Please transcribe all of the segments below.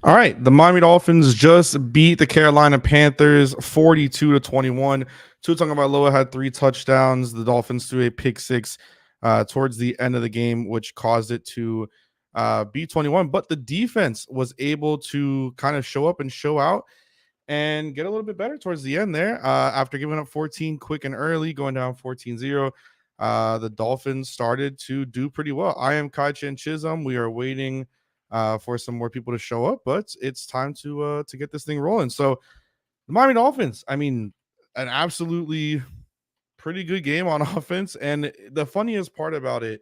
All right, the Miami Dolphins just beat the Carolina Panthers 42-21. Tua Tagovailoa had 3 touchdowns. The Dolphins threw a pick six towards the end of the game, which caused it to be 21. But the defense was able to kind of show up and show out and get a little bit better towards the end there. After giving up 14 quick and early, going down 14-0, the Dolphins started to do pretty well. I am Kaichi and Chisholm. We are waiting for some more people to show up, but it's time to get this thing rolling. So the Miami Dolphins, I mean, an absolutely pretty good game on offense. And the funniest part about it,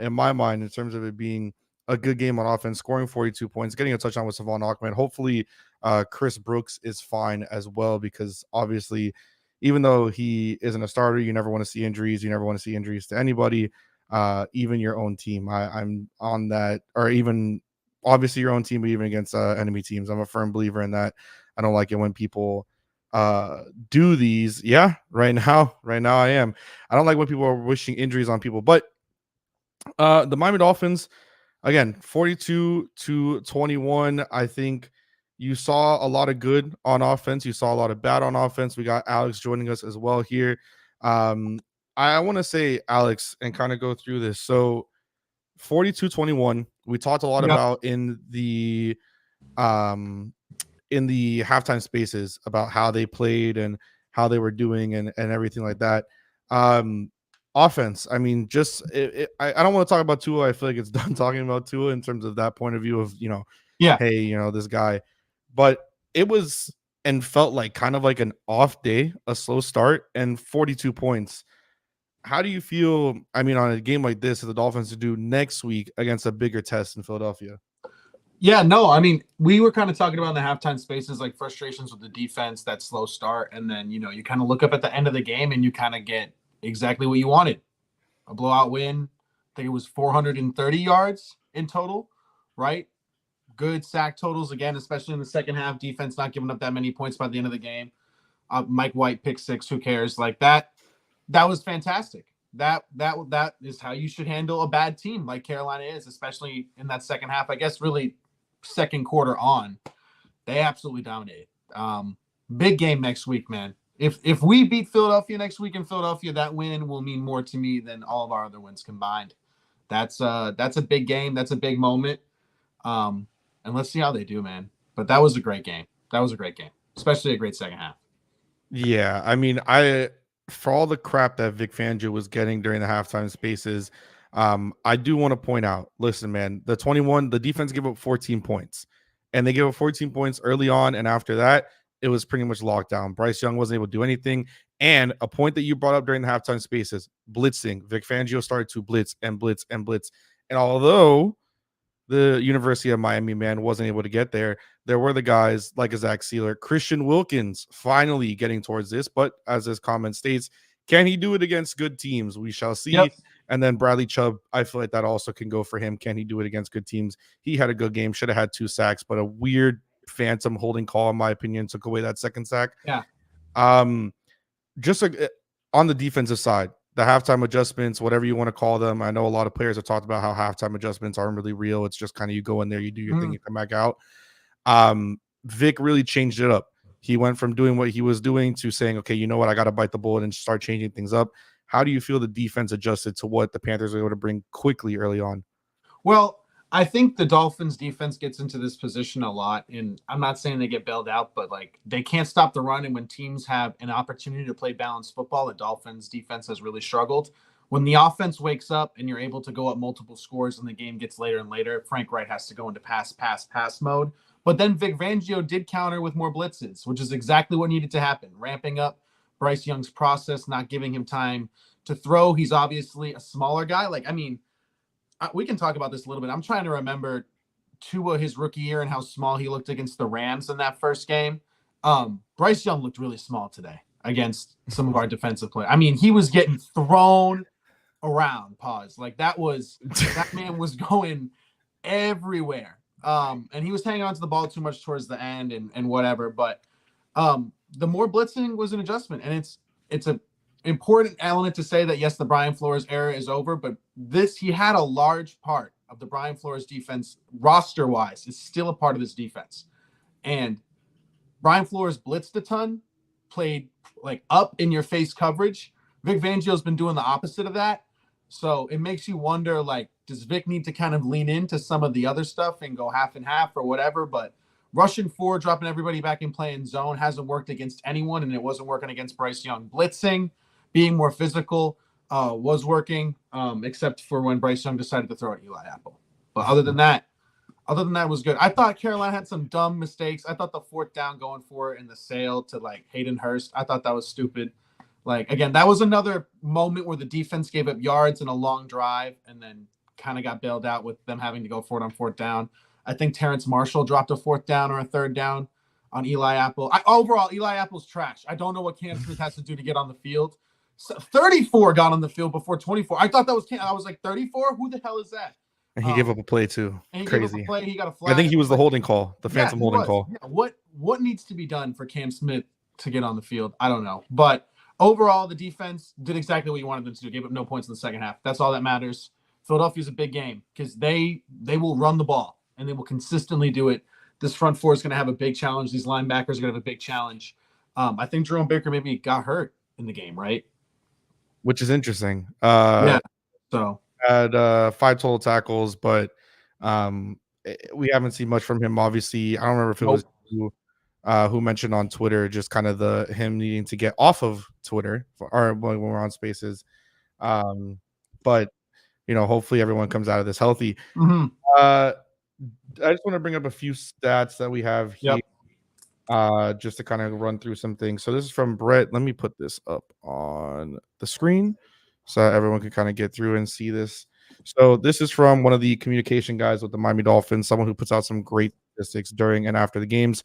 in my mind, in terms of it being a good game on offense, scoring 42 points, getting a touchdown with Savon Ahmed. Hopefully, Chris Brooks is fine as well, because obviously, even though he isn't a starter, you never want to see injuries. You never want to see injuries to anybody, even your own team. I'm on that, or even obviously your own team, but even against enemy teams. I'm a firm believer in that. I don't like it when people do these. Yeah, right now I am. I don't like when people are wishing injuries on people, but the Miami Dolphins, again, 42-21. I think you saw a lot of good on offense. You saw a lot of bad on offense. We got Alex joining us as well here. I want to say, Alex, and kind of go through this. So 42-21, we talked a lot about in the halftime spaces about how they played and how they were doing and everything like that. Offense, I mean, just I don't want to talk about Tua. I feel like it's done talking about Tua in terms of that point of view of, hey, this guy. But it was and felt like kind of like an off day, a slow start, and 42 points. How do you feel, I mean, on a game like this, the Dolphins to do next week against a bigger test in Philadelphia? Yeah, no, I mean, we were kind of talking about in the halftime spaces, like frustrations with the defense, that slow start. And then, you kind of look up at the end of the game and you kind of get exactly what you wanted. A blowout win. I think it was 430 yards in total, right? Good sack totals again, especially in the second half. Defense not giving up that many points by the end of the game. Mike White pick six. Who cares? Like that was fantastic. That is how you should handle a bad team like Carolina is, especially in that second half. I guess really second quarter on, they absolutely dominated. Big game next week, man. If we beat Philadelphia next week in Philadelphia, that win will mean more to me than all of our other wins combined. That's a big game. That's a big moment. And let's see how they do, man. But that was a great game. Especially a great second half. Yeah, I mean, for all the crap that Vic Fangio was getting during the halftime spaces, I do want to point out, listen, man, the defense gave up 14 points, and they gave up 14 points early on, and after that, it was pretty much locked down. Bryce Young wasn't able to do anything. And a point that you brought up during the halftime spaces, blitzing. Vic Fangio started to blitz and blitz and blitz. And although the University of Miami man wasn't able to get there, there were the guys like a Zach Sealer, Christian Wilkins finally getting towards this. But as his comment states, can he do it against good teams? We shall see. Yep. And then Bradley Chubb, I feel like that also can go for him. Can he do it against good teams? He had a good game, should have had 2 sacks, but a weird phantom holding call, in my opinion, took away that second sack. Yeah. Just on the defensive side, the halftime adjustments, whatever you want to call them. I know a lot of players have talked about how halftime adjustments aren't really real. It's just kind of you go in there, you do your thing, you come back out. Vic really changed it up. He went from doing what he was doing to saying, okay, you know what, I got to bite the bullet and start changing things up. How do you feel the defense adjusted to what the Panthers were able to bring quickly early on? Well, I think the Dolphins defense gets into this position a lot, and I'm not saying they get bailed out, but like they can't stop the run. And when teams have an opportunity to play balanced football, the Dolphins defense has really struggled. When the offense wakes up and you're able to go up multiple scores and the game gets later and later, Frank Wright has to go into pass mode. But then Vic Fangio did counter with more blitzes, which is exactly what needed to happen. Ramping up Bryce Young's process, not giving him time to throw. He's obviously a smaller guy. Like, I mean, we can talk about this a little bit. I'm trying to remember Tua his rookie year and how small he looked against the Rams in that first game. Bryce Young looked really small today against some of our defensive players. I mean, he was getting thrown around. Like that man was going everywhere. And he was hanging on to the ball too much towards the end and whatever. But the more blitzing was an adjustment, and it's a important element to say that, yes, the Brian Flores era is over, but he had a large part of the Brian Flores defense, roster-wise, is still a part of this defense. And Brian Flores blitzed a ton, played like up in your face coverage. Vic Fangio's been doing the opposite of that. So it makes you wonder, like, does Vic need to kind of lean into some of the other stuff and go half and half or whatever? But rushing forward, dropping everybody back in play in zone hasn't worked against anyone, and it wasn't working against Bryce Young. Blitzing, being more physical, was working, except for when Bryce Young decided to throw at Eli Apple. But other than that, it was good. I thought Carolina had some dumb mistakes. I thought the fourth down going for it in the sail to like Hayden Hurst, I thought that was stupid. Like, again, that was another moment where the defense gave up yards in a long drive and then kind of got bailed out with them having to go for it on fourth down. I think Terrence Marshall dropped a fourth down or a third down on Eli Apple. Overall, Eli Apple's trash. I don't know what Cam Smith has to do to get on the field. So 34 got on the field before 24. I thought that was Cam. I was like, 34? Who the hell is that? And he gave up a play too. Crazy. He got a flag. I think he was the holding call, the phantom holding call. Yeah. What needs to be done for Cam Smith to get on the field? I don't know. But overall, the defense did exactly what you wanted them to do. Gave up no points in the second half. That's all that matters. Philadelphia's a big game because they will run the ball and they will consistently do it. This front four is going to have a big challenge. These linebackers are going to have a big challenge. I think Jerome Baker maybe got hurt in the game, right? Which is interesting. Yeah. So had 5 total tackles, but we haven't seen much from him. Obviously, I don't remember if it was who mentioned on Twitter just kind of him needing to get off of Twitter or when we're on Spaces. But hopefully everyone comes out of this healthy. Mm-hmm. I just want to bring up a few stats that we have here. Just to kind of run through some things. So this is from Brett. Let me put this up on the screen so everyone can kind of get through and see this. So this is from one of the communication guys with the Miami Dolphins, someone who puts out some great statistics during and after the games.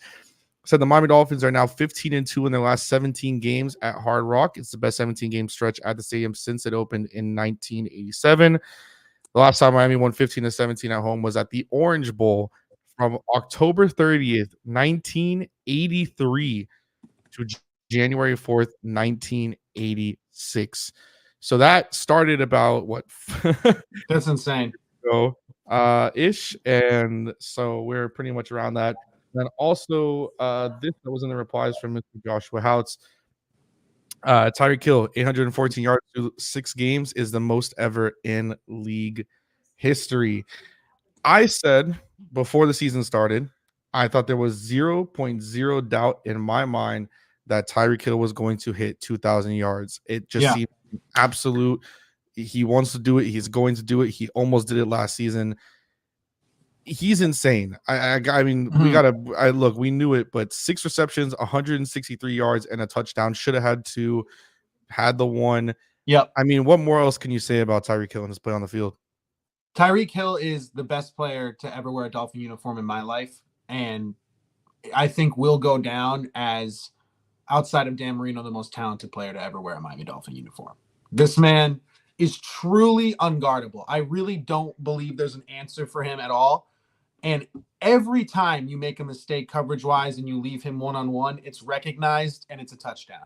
Said the Miami Dolphins are now 15-2 in their last 17 games at Hard Rock. It's the best 17-game stretch at the stadium since it opened in 1987. The last time Miami won 15-17 at home was at the Orange Bowl from October 30th, 1983 to January 4th, 1986. So that started about what? That's insane. Ish. And so we're pretty much around that. And also, this that was in the replies from Mr. Joshua Houts. Tyreek Hill, 814 yards through 6 games is the most ever in league history. I said before the season started, I thought there was 0.0 doubt in my mind that Tyreek Hill was going to hit 2,000 yards. It just seemed absolute. He wants to do it. He's going to do it. He almost did it last season. He's insane. I mean, we gotta. We knew it, but 6 receptions, 163 yards, and a touchdown. Should have had the one. Yep. I mean, what more else can you say about Tyreek Hill and his play on the field? Tyreek Hill is the best player to ever wear a Dolphin uniform in my life, and I think will go down as, outside of Dan Marino, the most talented player to ever wear a Miami Dolphin uniform. This man is truly unguardable. I really don't believe there's an answer for him at all. And every time you make a mistake coverage-wise and you leave him one-on-one, it's recognized and it's a touchdown.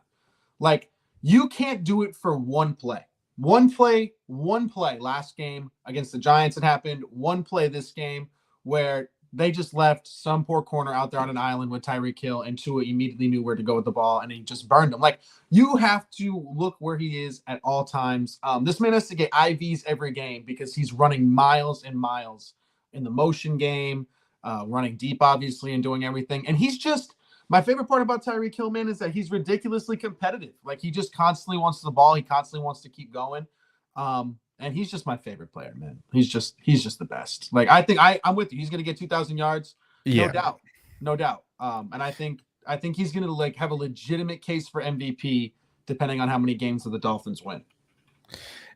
Like, you can't do it for one play. One play last game against the Giants, it happened. One play this game where they just left some poor corner out there on an island with Tyreek Hill, and Tua immediately knew where to go with the ball, and he just burned him. Like, you have to look where he is at all times. This man has to get IVs every game because he's running miles and miles in the motion game, running deep, obviously, and doing everything. And he's just, my favorite part about Tyreek Hill, man, is that he's ridiculously competitive. Like, he just constantly wants the ball. He constantly wants to keep going. And he's just my favorite player, man. He's just the best. Like, I think I'm with you. He's going to get 2,000 yards. No doubt. And I think he's going to like have a legitimate case for MVP depending on how many games the Dolphins win.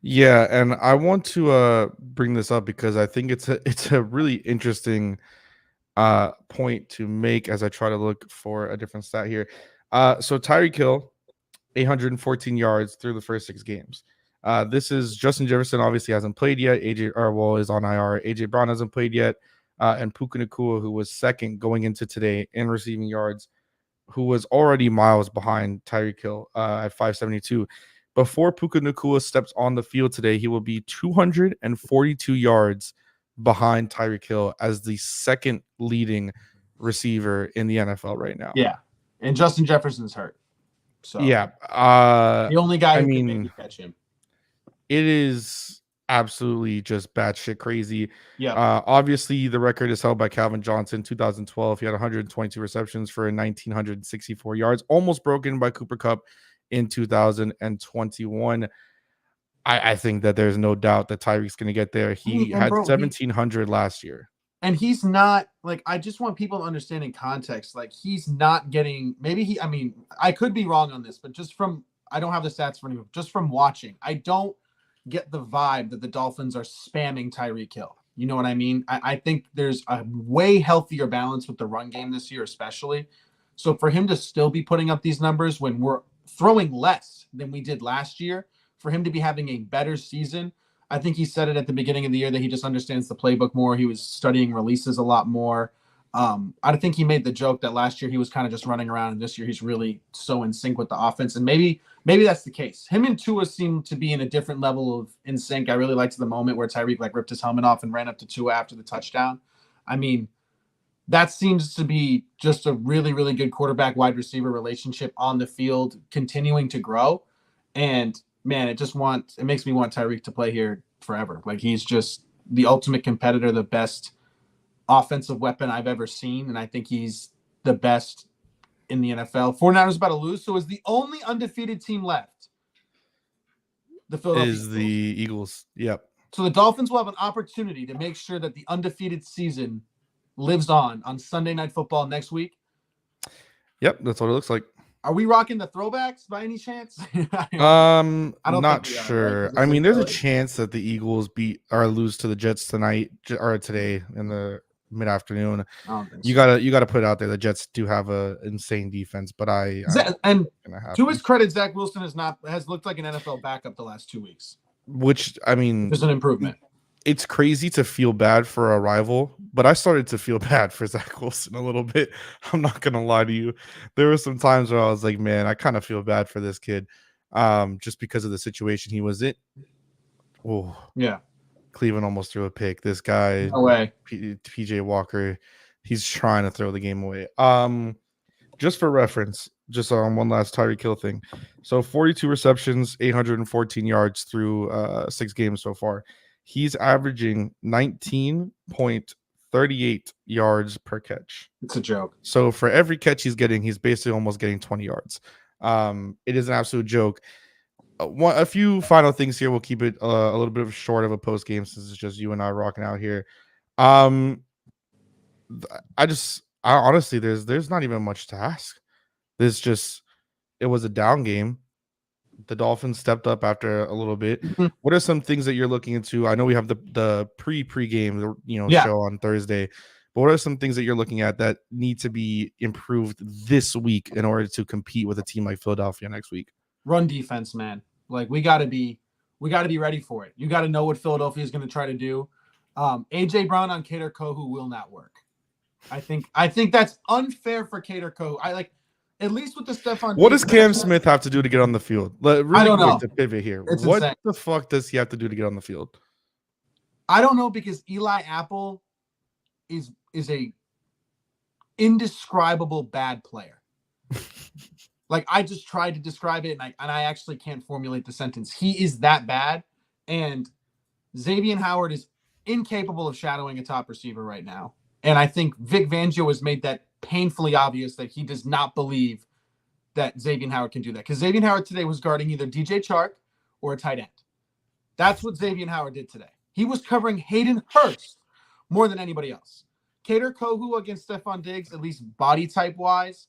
Yeah, and I want to bring this up because I think it's a really interesting point to make as I try to look for a different stat here. So Tyreek Hill, 814 yards through the first 6 games. This is Justin Jefferson obviously hasn't played yet. AJ Arwell is on IR. AJ Brown hasn't played yet. And Puka Nacua, who was second going into today in receiving yards, who was already miles behind Tyreek Hill at 572. Before Puka Nacua steps on the field today, he will be 242 yards behind Tyreek Hill as the second leading receiver in the NFL right now. Yeah. And Justin Jefferson's hurt. So Yeah. the only guy I who can mean, maybe catch him. it is absolutely just batshit crazy. Yeah. Obviously, the record is held by Calvin Johnson, 2012. He had 122 receptions for 1,964 yards, almost broken by Cooper Kupp in 2021. I think that there's no doubt that Tyreek's going to get there. He had 1,700 last year. And he's not like, I just want people to understand in context, like he's not getting, I mean, I could be wrong on this, but just from, I don't have the stats for you, just from watching, I don't get the vibe that the Dolphins are spamming Tyreek Hill. You know what I mean? I think there's a way healthier balance with the run game this year, especially. So for him to still be putting up these numbers when we're throwing less than we did last year, for him to be having a better season, I think he said it at the beginning of the year that he just understands the playbook more. He was studying releases a lot more. I think he made the joke that last year he was kind of just running around, and this year he's really so in sync with the offense. And maybe that's the case. Him and Tua seem to be in a different level of in sync. I really liked the moment where Tyreek like ripped his helmet off and ran up to Tua after the touchdown. I mean, that seems to be just a really, really good quarterback wide receiver relationship on the field, continuing to grow. And man, it makes me want Tyreek to play here forever. Like he's just the ultimate competitor, the best offensive weapon I've ever seen. And I think he's the best in the NFL. 49ers about to lose. So is the only undefeated team left. The Philadelphia Is the Eagles. Yep. So the Dolphins will have an opportunity to make sure that the undefeated season lives on Sunday Night Football next week. Yep. That's what it looks like. Are we rocking the throwbacks by any chance? I'm not sure. Right? I mean, there's a chance that the Eagles beat or lose to the Jets tonight or today in the mid-afternoon. You gotta put it out there. The Jets do have a insane defense, but and to his credit, Zach Wilson has looked like an NFL backup the last 2 weeks. Which I mean, there's an improvement. It's crazy to feel bad for a rival, but I started to feel bad for Zach Wilson a little bit. I'm not gonna lie to you. There were some times where I was like, man, I kind of feel bad for this kid, just because of the situation he was in. Oh, yeah. Cleveland almost threw a pick. This guy, no way. PJ Walker, he's trying to throw the game away. Just for reference, just on one last Tyreek Hill thing. So 42 receptions, 814 yards through 6 games so far. He's averaging 19.38 yards per catch. It's a joke. So for every catch he's getting, he's basically almost getting 20 yards. It is an absolute joke. A few final things here. We'll keep it a little bit of short of a post game since it's just you and I rocking out here. I honestly, there's not even much to ask. It was a down game. The Dolphins stepped up after a little bit. Mm-hmm. What are some things that you're looking into? I know we have the pre-game, show on Thursday. But what are some things that you're looking at that need to be improved this week in order to compete with a team like Philadelphia next week? Run defense, man. Like we got to be ready for it. You got to know what Philadelphia is going to try to do. AJ Brown on Kader Kohou will not work. I think that's unfair for Kader Kohou. At least with the Stephon. What does Cam Smith have to do to get on the field? I don't know. To pivot here. It's what insane. The fuck does he have to do to get on the field? I don't know, because Eli Apple is a indescribable bad player. Like I just tried to describe it, and I actually can't formulate the sentence. He is that bad, and Xavien Howard is incapable of shadowing a top receiver right now. And I think Vic Fangio has made that painfully obvious that he does not believe that Xavien Howard can do that. Because Xavien Howard today was guarding either DJ Chark or a tight end. That's what Xavien Howard did today. He was covering Hayden Hurst more than anybody else. Kader Kohou against Stephon Diggs, at least body type wise,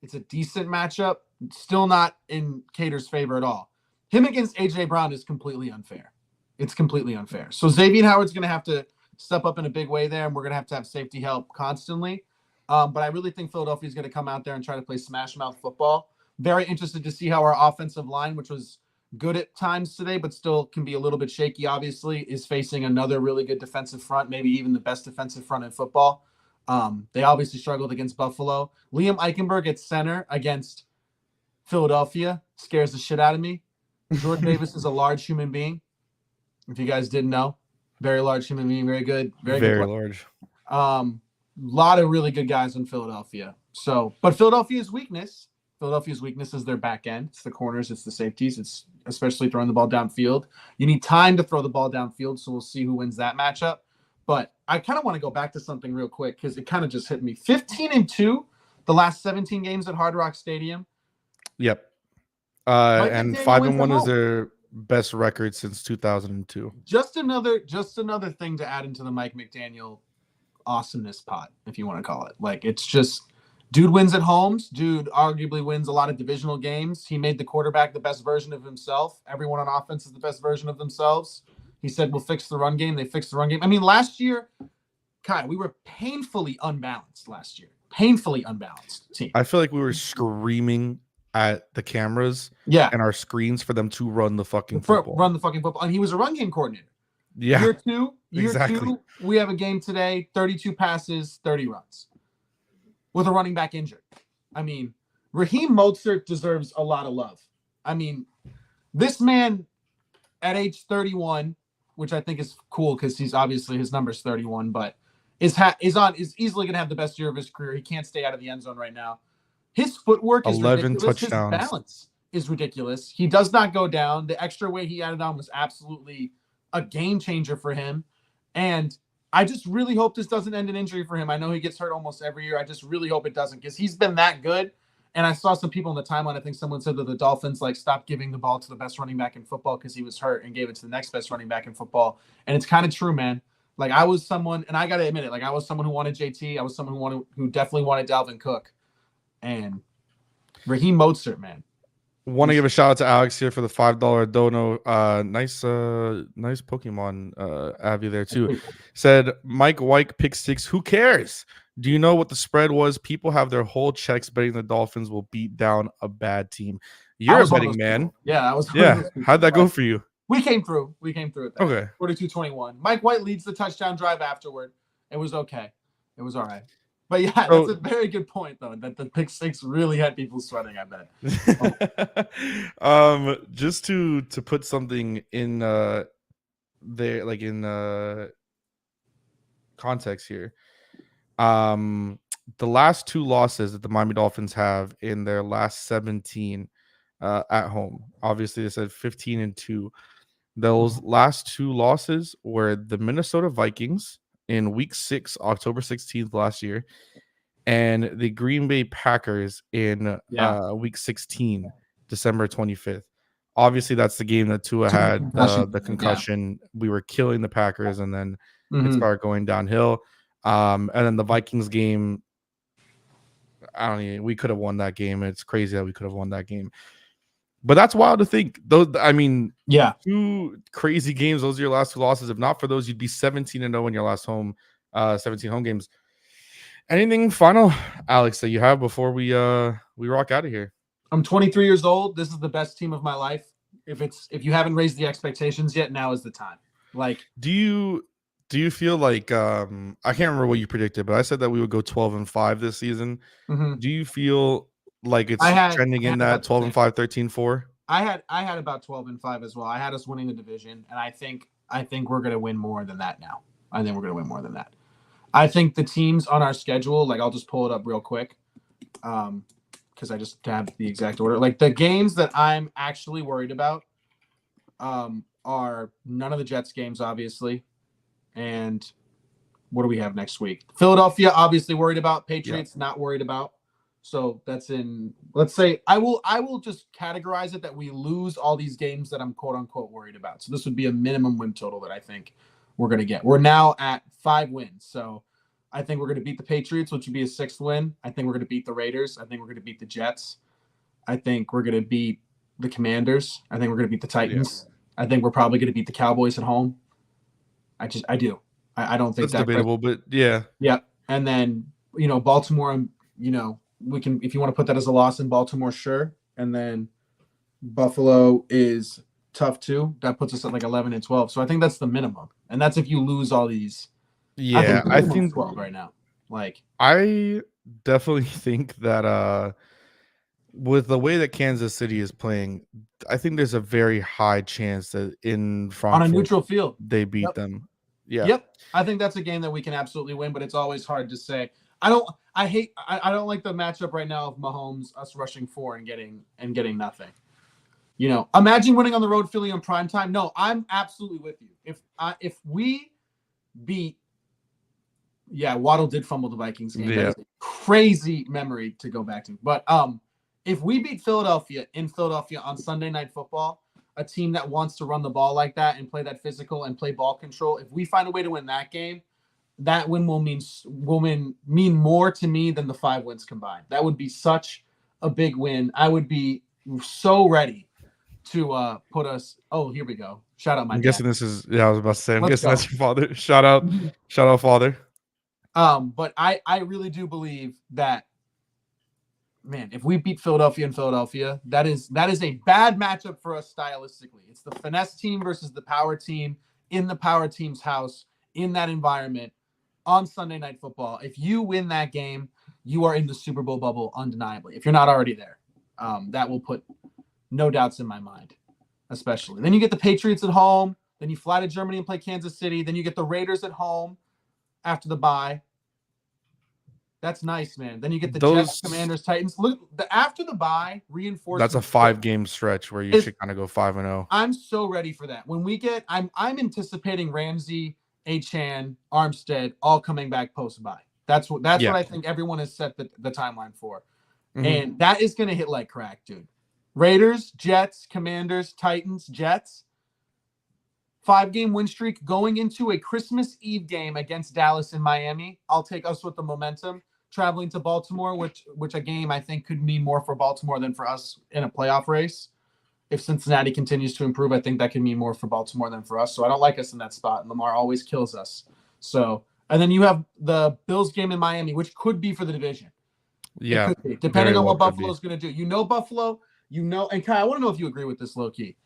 it's a decent matchup. Still not in Kader's favor at all. Him against AJ Brown is completely unfair. It's completely unfair. So Xavien Howard's going to have to step up in a big way there, and we're going to have safety help constantly. But I really think Philadelphia is going to come out there and try to play smash mouth football. Very interested to see how our offensive line, which was good at times today, but still can be a little bit shaky, obviously, is facing another really good defensive front, maybe even the best defensive front in football. They obviously struggled against Buffalo. Liam Eichenberg at center against Philadelphia scares the shit out of me. Jordan Davis is a large human being, if you guys didn't know. Very large human being, very good, very good Very player. large. Lot of really good guys in Philadelphia. So, but Philadelphia's weakness is their back end. It's the corners, it's the safeties, it's especially throwing the ball downfield. You need time to throw the ball downfield, so we'll see who wins that matchup. But I kind of want to go back to something real quick because it kind of just hit me. 15-2, the last 17 games at Hard Rock Stadium. Yep. Mike And McDaniel 5-1 is their best record since 2002. Just another thing to add into the Mike McDaniel awesomeness pot, if you want to call it. Like, it's just, dude wins at homes. Dude arguably wins a lot of divisional games. He made the quarterback the best version of himself. Everyone on offense is the best version of themselves. He said, we'll fix the run game. They fixed the run game. I mean, last year, Kai, we were painfully unbalanced last year. Painfully unbalanced team. I feel like we were screaming at the cameras and our screens for them to run the fucking football. Run the fucking football. And he was a run game coordinator. Yeah. Year two, we have a game today, 32 passes, 30 runs with a running back injured. I mean, Raheem Mostert deserves a lot of love. I mean, this man at age 31, which I think is cool because he's obviously his number's 31, but is easily going to have the best year of his career. He can't stay out of the end zone right now. His footwork is 11 ridiculous. touchdowns. His balance is ridiculous. He does not go down. The extra weight he added on was absolutely a game changer for him. And I just really hope this doesn't end in injury for him. I know he gets hurt almost every year. I just really hope it doesn't because he's been that good. And I saw some people in the timeline, I think someone said that the Dolphins stopped giving the ball to the best running back in football because he was hurt and gave it to the next best running back in football. And it's kind of true, man. I was someone, and I got to admit it, I was someone who wanted JT. I was someone who definitely wanted Dalvin Cook. And Raheem Mostert, man. Want to give a shout out to Alex here for the $5 dono. Nice Pokemon Abby there too. Said Mike White pick 6. Who cares? Do you know what the spread was? People have their whole checks betting the Dolphins will beat down a bad team. You're a betting man. People. Yeah, I was. Yeah. How'd that go for you? We came through. We came through at that. Okay. 42-21. Mike White leads the touchdown drive afterward. It was okay. It was all right. But yeah, that's a very good point though. That the pick 6 really had people sweating. I bet. Just to put something in there, in context here. The last 2 losses that the Miami Dolphins have in their last 17 at home. Obviously, they said 15-2. Those last 2 losses were the Minnesota Vikings in week 6, October 16th last year, and the Green Bay Packers in week 16, December 25th. Obviously, that's the game that Tua had the concussion. Yeah. We were killing the Packers, and then it started going downhill. And then the Vikings game, we could have won that game. It's crazy that we could have won that game. But that's wild to think. Those, 2 crazy games. Those are your last 2 losses. If not for those, you'd be 17-0 in your last 17 home games. Anything final, Alex, that you have before we rock out of here? I'm 23 years old. This is the best team of my life. If you haven't raised the expectations yet, now is the time. Do you feel like I can't remember what you predicted, but I said that we would go 12-5 this season. Mm-hmm. Do you feel like it's trending in that 12-5, 13-4? I had about 12-5 as well. I had us winning the division, and I think we're gonna win more than that now. I think we're gonna win more than that. I think the teams on our schedule, I'll just pull it up real quick, because I just have the exact order. The games that I'm actually worried about are none of the Jets games, obviously, and what do we have next week? Philadelphia, obviously worried about. Patriots, not worried about. So that's in, let's say, I will just categorize it that we lose all these games that I'm quote unquote worried about. So this would be a minimum win total that I think we're going to get. We're now at 5 wins. So I think we're going to beat the Patriots, which would be a 6th win. I think we're going to beat the Raiders. I think we're going to beat the Jets. I think we're going to beat the Commanders. I think we're going to beat the Titans. Yeah. I think we're probably going to beat the Cowboys at home. I do. I don't think that's debatable, but yeah. Yeah. And then, Baltimore, we can, if you want to put that as a loss in Baltimore, sure. And then Buffalo is tough too. That puts us at 11-12. So I think that's the minimum. And that's if you lose all these. Yeah, I think 12 right now. I definitely think that with the way that Kansas City is playing, I think there's a very high chance that in Frankfurt, on a neutral field they beat them. Yeah. Yep. I think that's a game that we can absolutely win, but it's always hard to say. I don't like the matchup right now of Mahomes, us rushing 4 and getting nothing. Imagine winning on the road, Philly in prime time. No, I'm absolutely with you. If we beat, Waddle did fumble the Vikings game. Yeah. That is a crazy memory to go back to. But if we beat Philadelphia in Philadelphia on Sunday Night Football, a team that wants to run the ball like that and play that physical and play ball control, if we find a way to win that game, that win will mean more to me than the 5 wins combined. That would be such a big win. I would be so ready to put us. Oh, here we go. Shout out my I'm dad. guessing this is. Yeah, I was about to say. I'm Let's guessing go. that's your father. Shout out, father. But I really do believe that, man, if we beat Philadelphia in Philadelphia, that is a bad matchup for us stylistically. It's the finesse team versus the power team in the power team's house in that environment on Sunday Night Football. If you win that game, you are in the Super Bowl bubble undeniably. If you're not already there, that will put no doubts in my mind, especially. Then you get the Patriots at home. Then you fly to Germany and play Kansas City. Then you get the Raiders at home after the bye. That's nice, man. Then you get the Jets, Commanders, Titans. Look, after the bye, reinforced. That's a 5-game stretch where you should kind of go 5-0. I'm so ready for that. When we get, I'm anticipating Ramsey, Achane, Armstead all coming back post bye. That's what I think everyone has set the timeline for, and that is going to hit like crack, dude. Raiders, Jets, Commanders, Titans, Jets. 5-game win streak going into a Christmas Eve game against Dallas and Miami. I'll take us with the momentum. Traveling to Baltimore, which a game I think could mean more for Baltimore than for us in a playoff race. If Cincinnati continues to improve, I think that could mean more for Baltimore than for us. So I don't like us in that spot. And Lamar always kills us. So, and then you have the Bills game in Miami, which could be for the division. Yeah. Depending on what Buffalo's going to do. Buffalo, and Kai, I want to know if you agree with this low key.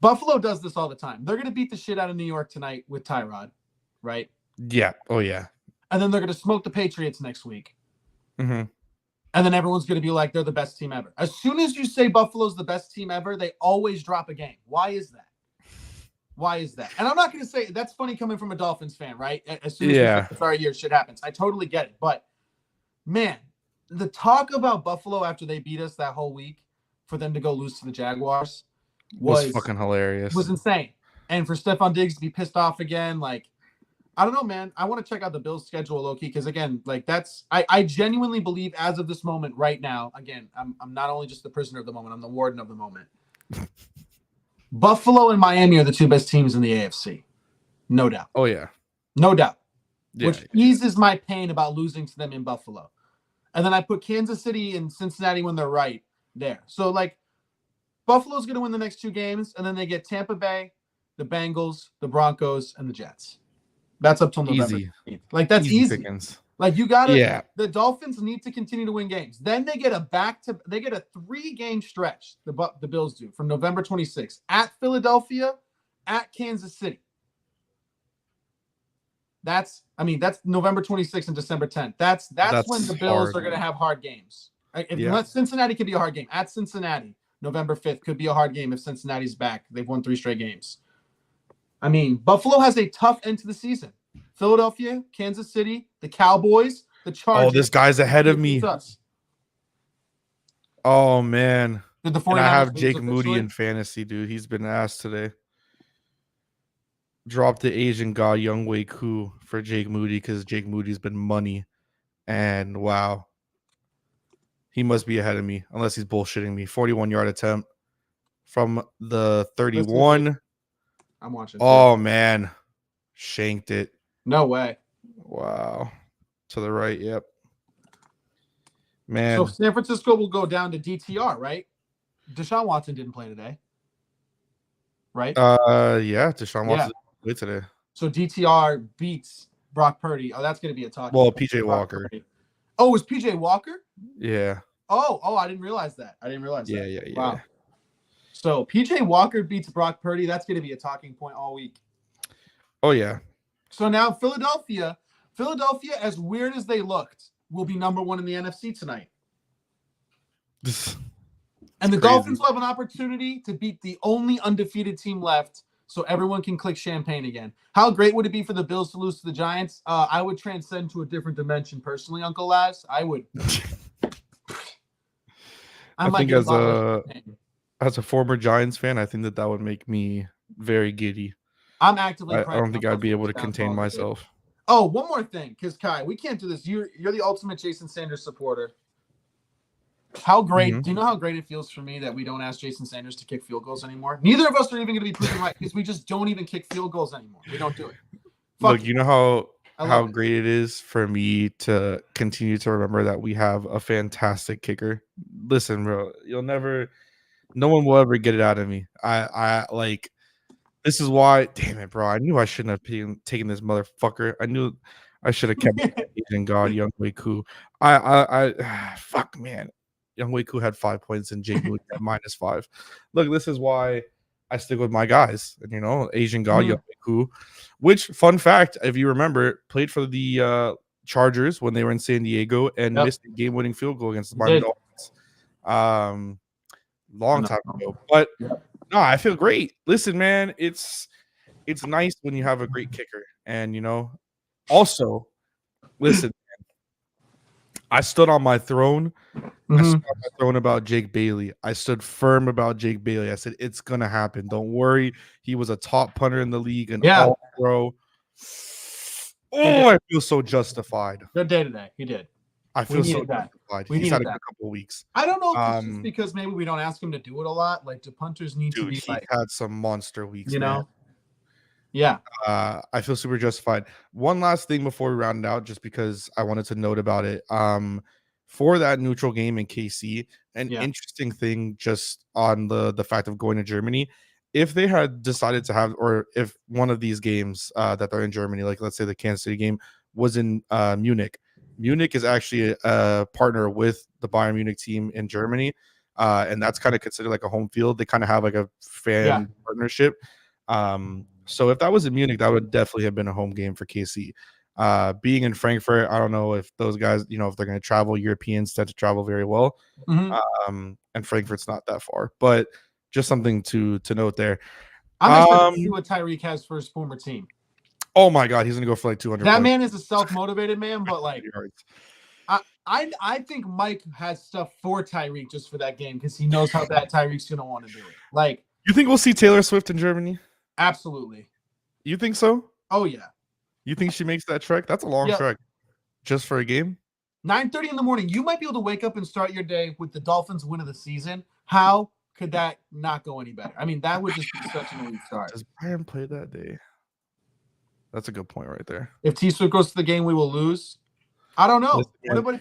Buffalo does this all the time. They're going to beat the shit out of New York tonight with Tyrod, right? Yeah. Oh, yeah. And then they're going to smoke the Patriots next week. Mm-hmm. And then everyone's going to be like, they're the best team ever. As soon as you say Buffalo's the best team ever, they always drop a game. Why is that? And I'm not going to say, that's funny coming from a Dolphins fan, right? As soon as we say it's our year, shit happens. I totally get it. But, man, the talk about Buffalo after they beat us that whole week for them to go lose to the Jaguars was fucking hilarious. Was insane. And for Stephon Diggs to be pissed off again, like, I don't know, man. I want to check out the Bills' schedule low-key because, again, like I genuinely believe as of this moment right now, again, I'm not only just the prisoner of the moment, I'm the warden of the moment. Buffalo and Miami are the 2 best teams in the AFC. No doubt. Oh, yeah. No doubt. Yeah, which eases my pain about losing to them in Buffalo. And then I put Kansas City and Cincinnati when they're right there. So, like, Buffalo's going to win the next 2 games, and then they get Tampa Bay, the Bengals, the Broncos, and the Jets. That's up till November. Easy. Like, that's easy. Pickings. Like, you got to the Dolphins need to continue to win games. Then they get a 3-game stretch, the Bills do, from November 26th at Philadelphia, at Kansas City. That's November 26th and December 10th. That's when the Bills are going to have hard games. Unless Cincinnati could be a hard game. At Cincinnati, November 5th could be a hard game if Cincinnati's back. They've won 3 straight games. I mean, Buffalo has a tough end to the season. Philadelphia, Kansas City, the Cowboys, the Chargers. Oh, this guy's ahead of me. Oh, man. And I have Jake Moody in fantasy, dude. He's been asked today. Drop the Asian guy, Young Wei Koo, for Jake Moody because Jake Moody's been money. And, wow. He must be ahead of me, unless he's bullshitting me. 41-yard attempt from the 31. I'm watching. Oh, man. Shanked it. No way. Wow. To the right, yep. Man. So San Francisco will go down to DTR, right? Deshaun Watson didn't play today. Right? Yeah, Deshaun Watson didn't play today. So DTR beats Brock Purdy. Oh, that's going to be a talk. Well, PJ Walker. Oh, was PJ Walker? Yeah. Oh, I didn't realize that. Yeah. Wow. So PJ Walker beats Brock Purdy. That's going to be a talking point all week. Oh, yeah. So now Philadelphia, as weird as they looked, will be number 1 in the NFC tonight. And the Dolphins will have an opportunity to beat the only undefeated team left so everyone can click champagne again. How great would it be for the Bills to lose to the Giants? I would transcend to a different dimension personally, Uncle Laz. I would. I might think get a bottle of champagne. as a former Giants fan, I think that would make me very giddy. I'm actively I praying. don't think I'd be able to contain myself. Oh, one more thing, because Kai, we can't do this. You're the ultimate Jason Sanders supporter. How great? Do you know how great it feels for me that we don't ask Jason Sanders to kick field goals anymore? Neither of us are even going to be proven right because we just don't even kick field goals anymore. We don't do it. Look, you know how great it is for me to continue to remember that we have a fantastic kicker. Listen, bro, no one will ever get it out of me. I like, this is why, damn it, bro. I knew I shouldn't have taken this motherfucker. I knew I should have kept Asian God, Young Wei Koo. Fuck, man. Young Wei Koo had 5 points and Jake Wood had -5. Look, this is why I stick with my guys. And, Asian God, Young Wei Koo, which, fun fact, if you remember, played for the Chargers when they were in San Diego and missed a game-winning field goal against the Miami Dolphins. Long time ago. But no, I feel great. Listen, man, it's nice when you have a great kicker. And, also, listen, man, I stood on my throne. I stood on my throne about Jake Bailey. I stood firm about Jake Bailey. I said, it's going to happen. Don't worry. He was a top punter in the league and all pro. Oh, I feel so justified. Good day today. He did. I feel so justified. He's had a good couple of weeks. I don't know if it's just because maybe we don't ask him to do it a lot. Like, do punters need to be like... had some monster weeks, man. Yeah. I feel super justified. One last thing before we round it out, just because I wanted to note about it. For that neutral game in KC, an interesting thing just on the fact of going to Germany. If they had decided to have, or if one of these games that they're in Germany, like let's say the Kansas City game, was in Munich. Munich is actually a partner with the Bayern Munich team in Germany, and that's kind of considered like a home field. They kind of have like a fan partnership. So if that was in Munich, that would definitely have been a home game for KC. Being in Frankfurt, I don't know if those guys, if they're going to travel. Europeans tend to travel very well, and Frankfurt's not that far. But just something to note there. I'm excited to see what Tyreek has for his former team. Oh my God, he's gonna go for like 200. That man is a self-motivated man, but like, I think Mike has stuff for Tyreek just for that game because he knows how bad Tyreek's gonna want to do it. Like, you think we'll see Taylor Swift in Germany? Absolutely. You think so? Oh yeah. You think she makes that trek? That's a long trek, just for a game. 9:30 in the morning. You might be able to wake up and start your day with the Dolphins' win of the season. How could that not go any better? I mean, that would just be such an elite start. Does Bayern play that day? That's a good point right there. If T Swift goes to the game, we will lose. I don't know.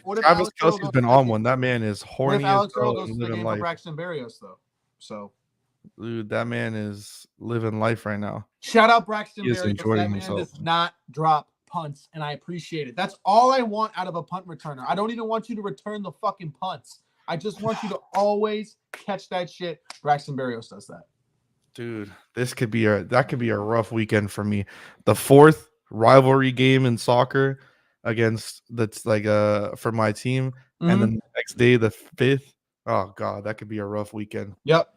What if Travis Kelce's been on one? That man is horny as hell and living life. Braxton Berrios, though. So, dude, that man is living life right now. Shout out Braxton Berrios. That man does not drop punts, and I appreciate it. That's all I want out of a punt returner. I don't even want you to return the fucking punts. I just want you to always catch that shit. Braxton Berrios does that. Dude, that could be a rough weekend for me. The fourth rivalry game in soccer that's like for my team, and then the next day the fifth. Oh God, that could be a rough weekend. Yep.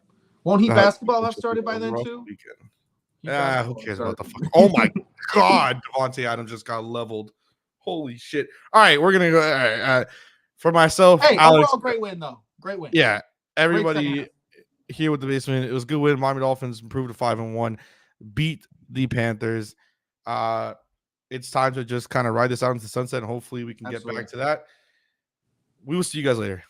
Won't basketball have started by then too? Who cares about the fuck? Oh my God, Devontae Adams just got leveled. Holy shit! All right, we're gonna go. For myself, hey, Alex, overall, great win though. Great win. Yeah, everybody here with the basement. It was a good win. Miami Dolphins improved to 5-1, beat the Panthers. It's time to just kind of ride this out into the sunset, and hopefully we can get back to that. We will see you guys later.